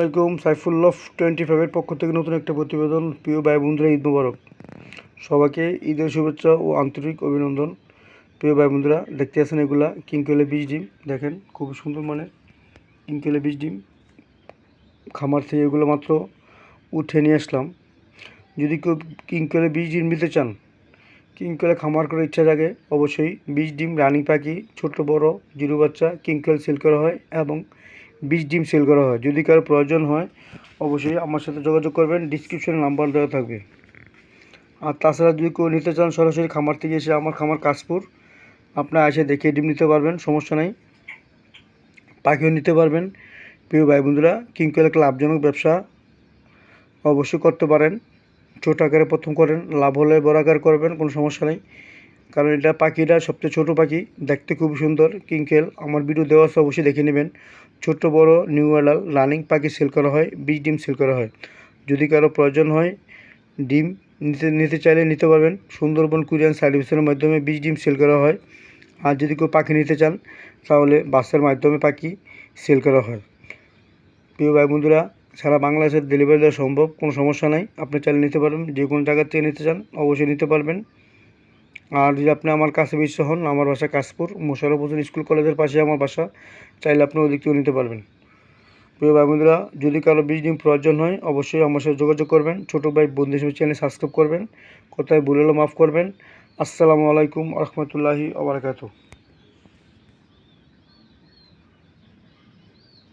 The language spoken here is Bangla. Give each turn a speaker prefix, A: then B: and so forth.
A: আলাইকুম। সাইফুল্লাহ 25 এর পক্ষ থেকে নতুন একটা প্রতিবেদন। প্রিয় ভাই বন্ধুরা, ঈদ মোবারক। সবাইকে ঈদের শুভেচ্ছা ও আন্তরিক অভিনন্দন। প্রিয় ভাই বন্ধুরা, দেখতে আছেন এগুলা কিংকলে বীজ ডিম। দেখেন খুব সুন্দর মানের কিংকলে বীজ ডিম। খামার থেকে এগুলো মাত্র উঠে নিয়ে আসলাম। যদি কেউ কিংকলে বীজ ডিম নিতে চান, কিংকলে খামার করার ইচ্ছা জাগে, অবশ্যই বীজ ডিম, রানী পাখি, ছোট বড় জিরো বাচ্চা কিংকল সেল করা হয় এবং বীজ ডিম সেল করা হয়। যদি কারো প্রয়োজন হয় অবশ্যই আমার সাথে যোগাযোগ করবেন, ডিসক্রিপশনে নাম্বার দেওয়া থাকবে। আর তাছাড়া যদি কেউ নিতে চান সরাসরি খামার থেকে এসে, আমার খামার কাশপুর, আপনারা এসে দেখে ডিম নিতে পারবেন, সমস্যা নেই। পাখিও নিতে পারবেন। প্রিয় ভাই বন্ধুরা, কিংকল একটা লাভজনক ব্যবসা, অবশ্যই করতে পারেন। ছোট আকারে প্রথম করেন, লাভ হলে বড় আকার করবেন, কোনো সমস্যা নেই। কারণ এটা পাখিটা সবচেয়ে ছোটো পাখি, দেখতে খুব সুন্দর কিংকেল। আমার ভিডিও দেওয়া আছে, অবশ্যই দেখে নেবেন। ছোট বড় নিউ অ্যাডাল রানিং পাখি সেল করা হয়, বীজ ডিম সেল করা হয়। যদি কারো প্রয়োজন হয় ডিম নিতে চাইলে নিতে পারবেন। সুন্দরবন কুরিয়ান সার্ভিসের মাধ্যমে বীজ ডিম সেল করা হয়। আর যদি কেউ পাখি নিতে চান তাহলে বাসের মাধ্যমে পাখি সেল করা হয়। প্রিয় ভাই বন্ধুরা, সারা বাংলাদেশের ডেলিভারি দেওয়া সম্ভব, কোনো সমস্যা নাই। আপনি চাইলে নিতে পারবেন, যে কোনো জায়গা থেকে নিতে চান অবশ্যই নিতে পারবেন। আর যদি আপনি আমার কাছে বিশ্ব হন, আমার বাসা কাশপুর, মোশাররফ হোসেন স্কুল কলেজের পাশে আমার বাসা। চাইলে আপনি ওদিক থেকেও নিতে পারবেন। প্রিয় ভাই বন্ধুরা, যদি কারো বীজ ডিম প্রয়োজন হয় অবশ্যই আমার সাথে যোগাযোগ করবেন। ছোটো ভাই বন্ধু হিসেবে চ্যানেল সাবস্ক্রাইব করবেন। কোথায় ভুল হলে মাফ করবেন। আসসালামু আলাইকুম রহমতুল্লাহি ওয়া বারাকাতুহু।